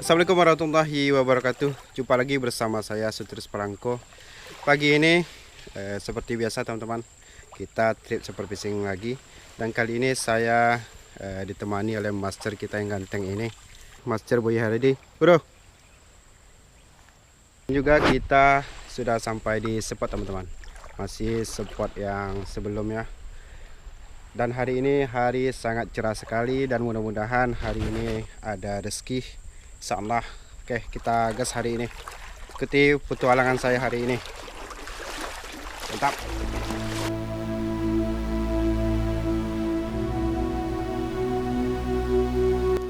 Assalamualaikum warahmatullahi wabarakatuh. Jumpa lagi bersama saya Sutrus Perangko. Pagi ini seperti biasa teman-teman, kita trip super fishing lagi. Dan kali ini saya ditemani oleh master kita yang ganteng ini, Master Buya Haredi. Bro. Juga kita sudah sampai di spot teman-teman. Masih spot yang sebelumnya. Dan hari ini hari sangat cerah sekali dan mudah-mudahan hari ini ada rezeki. Insyaallah. Oke, kita gas hari ini. Ikuti petualangan saya hari ini. Mantap.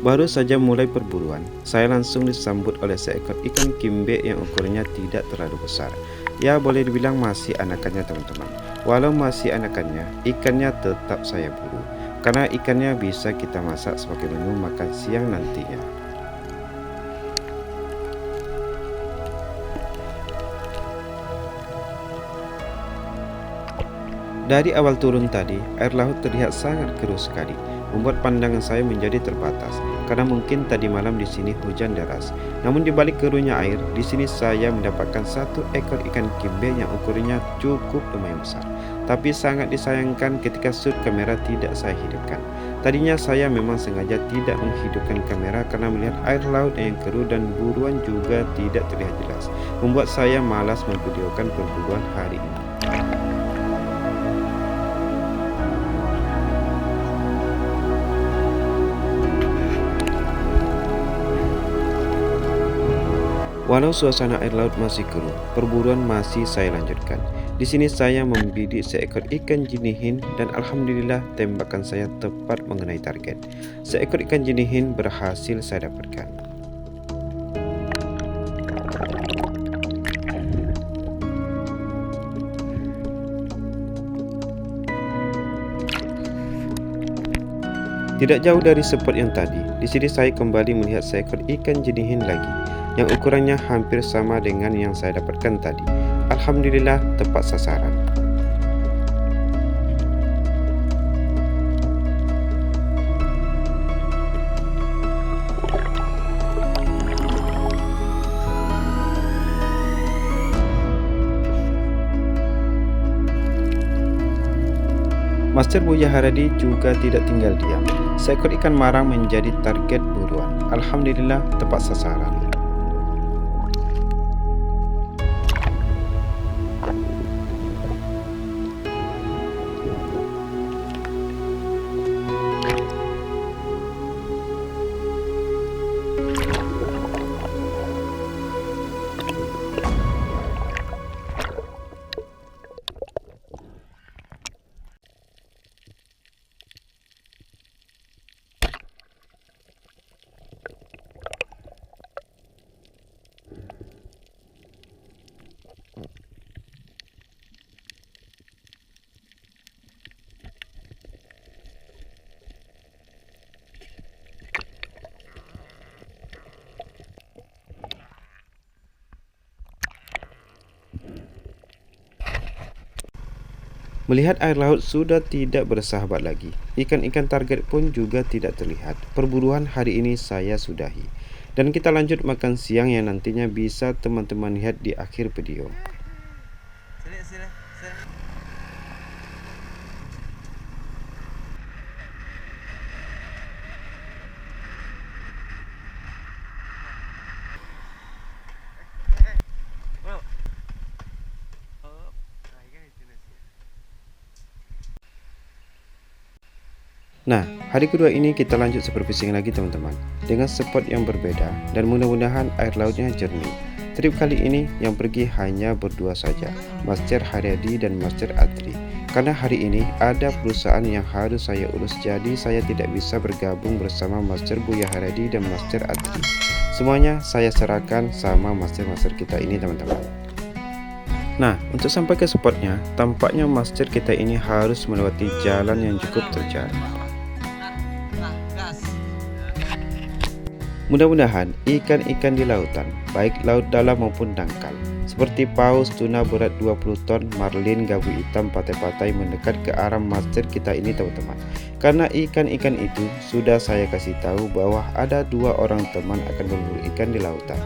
Baru saja mulai perburuan, saya langsung disambut oleh seekor ikan kimbe yang ukurannya tidak terlalu besar. Ya, boleh dibilang masih anakannya teman-teman. Walau masih anakannya, ikannya tetap saya buru. Karena ikannya bisa kita masak sebagai menu makan siang nantinya. Dari awal turun tadi, air laut terlihat sangat keruh sekali, membuat pandangan saya menjadi terbatas karena mungkin tadi malam di sini hujan deras. Namun di balik keruhnya air, di sini saya mendapatkan satu ekor ikan kimbe yang ukurannya cukup lumayan besar. Tapi sangat disayangkan ketika shoot kamera tidak saya hidupkan. Tadinya saya memang sengaja tidak menghidupkan kamera karena melihat air laut yang keruh dan buruan juga tidak terlihat jelas, membuat saya malas memvideokan perburuan hari ini. Walau suasana air laut masih keruh, perburuan masih saya lanjutkan. Di sini saya membidik seekor ikan jinihin dan alhamdulillah tembakan saya tepat mengenai target. Seekor ikan jinihin berhasil saya dapatkan. Tidak jauh dari spot yang tadi, di sini saya kembali melihat seekor ikan jinihin lagi yang ukurannya hampir sama dengan yang saya dapatkan tadi. Alhamdulillah tepat sasaran. Master Buya Haredi juga tidak tinggal diam. Seekor ikan marang menjadi target buruan. Alhamdulillah tepat sasaran. Melihat air laut sudah tidak bersahabat lagi, ikan-ikan target pun juga tidak terlihat. Perburuan hari ini saya sudahi. Dan kita lanjut makan siang yang nantinya bisa teman-teman lihat di akhir video. Nah, hari kedua ini kita lanjut super fishing lagi teman-teman, dengan spot yang berbeda dan mudah-mudahan air lautnya jernih. Trip kali ini yang pergi hanya berdua saja, Master Haredi dan Master Adri. Karena hari ini ada perusahaan yang harus saya urus, jadi saya tidak bisa bergabung bersama Master Buya Haredi dan Master Adri. Semuanya saya serahkan sama master-master kita ini teman-teman. Nah, untuk sampai ke spotnya, tampaknya master kita ini harus melewati jalan yang cukup terjal. Mudah-mudahan ikan-ikan di lautan, baik laut dalam maupun dangkal, seperti paus, tuna berat 20 ton, marlin, gabu hitam, patai-patai mendekat ke arah master kita ini teman-teman. Karena ikan-ikan itu sudah saya kasih tahu bahwa ada 2 orang teman akan berburu ikan di lautan.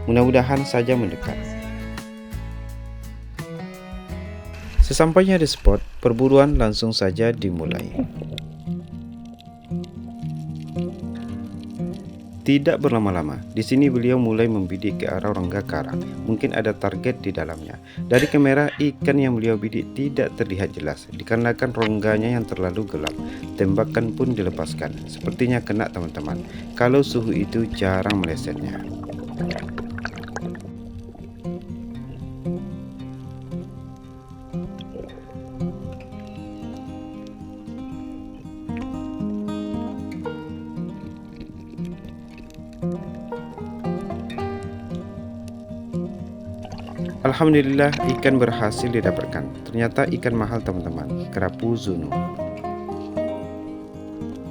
Mudah-mudahan saja mendekat. Sesampainya di spot, perburuan langsung saja dimulai. Tidak berlama-lama, di sini beliau mulai membidik ke arah rongga karang. Mungkin ada target di dalamnya. Dari kamera, ikan yang beliau bidik tidak terlihat jelas, dikarenakan rongganya yang terlalu gelap. Tembakan pun dilepaskan, sepertinya kena teman-teman. Kalau suhu itu jarang melesetnya. Alhamdulillah ikan berhasil didapatkan. Ternyata ikan mahal teman-teman, kerapu Zunu.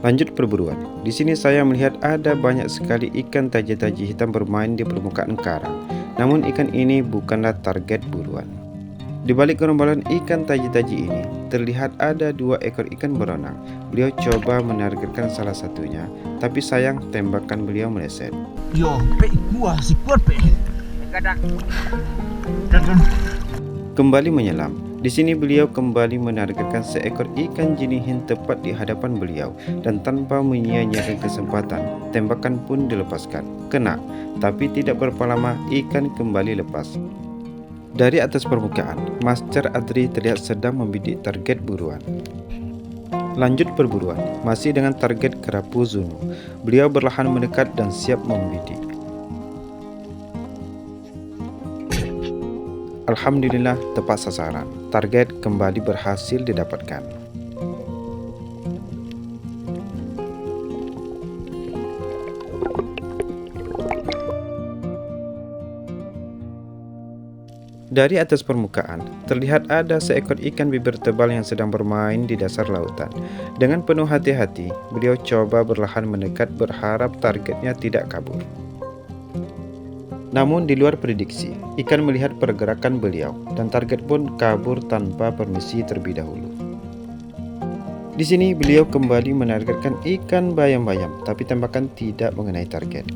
Lanjut perburuan. Di sini saya melihat ada banyak sekali ikan taji-taji hitam bermain di permukaan karang. Namun ikan ini bukanlah target buruan. Di balik gerombolan ikan taji-taji ini, terlihat ada 2 ekor ikan berenang. Beliau coba menargetkan salah satunya, tapi sayang tembakan beliau meleset. Yo, pe gua si kuat pe. Kadang. Kembali menyelam. Di sini beliau kembali menargetkan seekor ikan jinihin tepat di hadapan beliau dan tanpa menyia-nyiakan kesempatan, tembakan pun dilepaskan. Kena, tapi tidak berapa lama ikan kembali lepas. Dari atas permukaan, Master Adri terlihat sedang membidik target buruan. Lanjut perburuan, masih dengan target kerapu Zunu. Beliau berlahan mendekat dan siap membidik. Alhamdulillah tepat sasaran. Target kembali berhasil didapatkan. Dari atas permukaan, terlihat ada seekor ikan bibir tebal yang sedang bermain di dasar lautan. Dengan penuh hati-hati, beliau coba berlahan mendekat berharap targetnya tidak kabur. Namun di luar prediksi, ikan melihat pergerakan beliau dan target pun kabur tanpa permisi terlebih dahulu. Di sini beliau kembali menargetkan ikan bayam-bayam, tapi tembakan tidak mengenai target.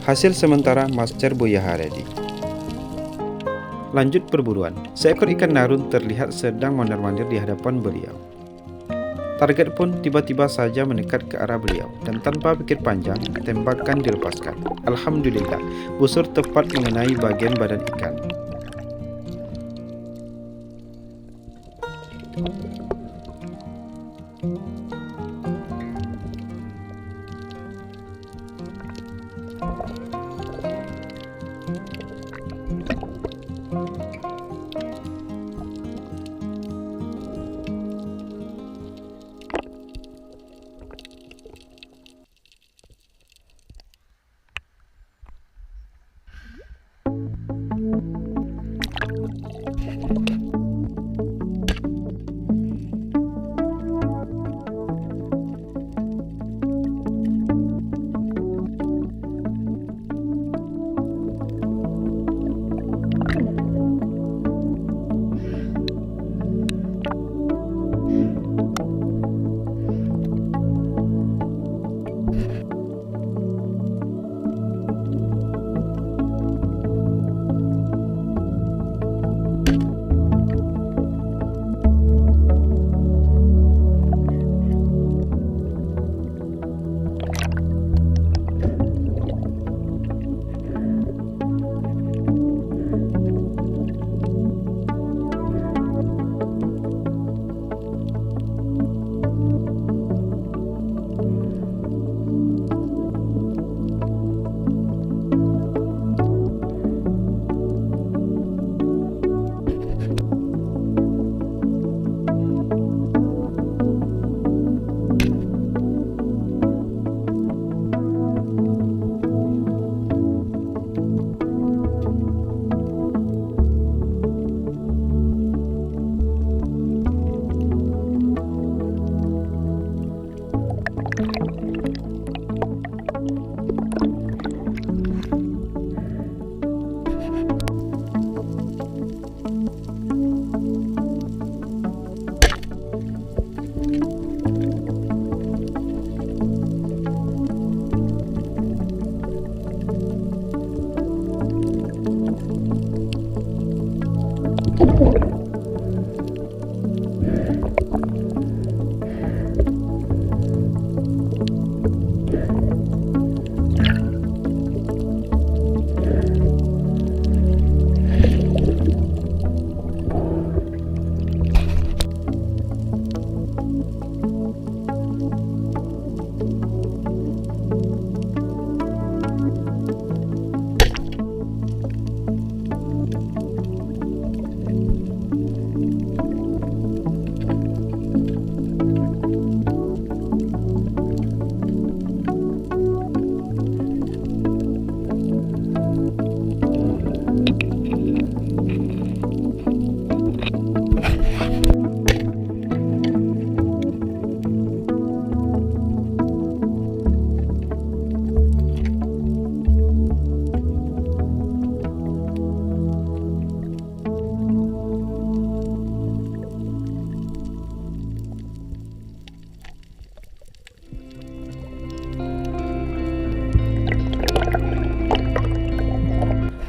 Hasil sementara Master Buya Haredi. Lanjut perburuan. Seekor ikan narun terlihat sedang mondar-mandir di hadapan beliau. Target pun tiba-tiba saja mendekat ke arah beliau dan tanpa pikir panjang, tembakan dilepaskan. Alhamdulillah, busur tepat mengenai bagian badan ikan.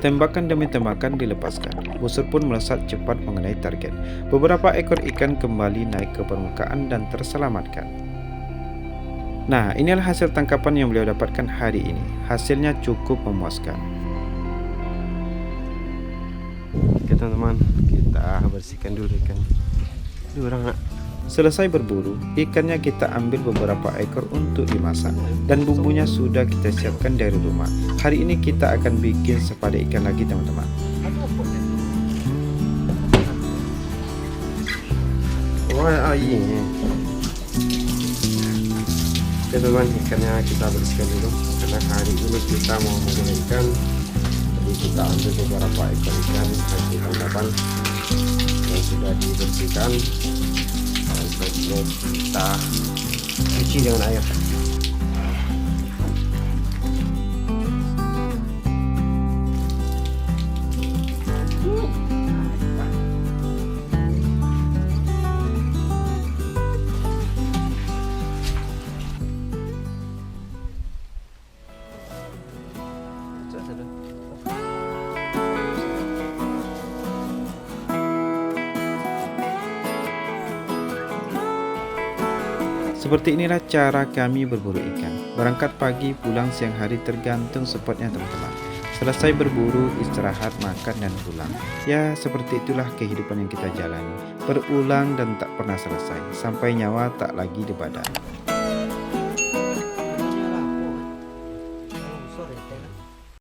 Tembakan demi tembakan dilepaskan. Busur pun melesat cepat mengenai target. Beberapa ekor ikan kembali naik ke permukaan dan terselamatkan. Nah, inilah hasil tangkapan yang beliau dapatkan hari ini. Hasilnya cukup memuaskan. Oke teman-teman, kita bersihkan dulu ikan. Aduh, orang nak. Selesai berburu, ikannya kita ambil beberapa ekor untuk dimasak dan bumbunya sudah kita siapkan dari rumah. Hari ini kita akan bikin sepada ikan lagi teman-teman. Oh ini. Oke teman, ikannya kita bersihkan dulu karena hari ini kita mau menggulai ikan. Jadi kita ambil beberapa ekor ikan hasil tangkapan yang sudah dibersihkan. Selanjutnya kita cuci dengan air. Seperti inilah cara kami berburu ikan. Berangkat pagi, pulang siang hari tergantung spotnya teman-teman. Selesai berburu, istirahat, makan, dan pulang. Ya, seperti itulah kehidupan yang kita jalani. Berulang dan tak pernah selesai, sampai nyawa tak lagi di badan.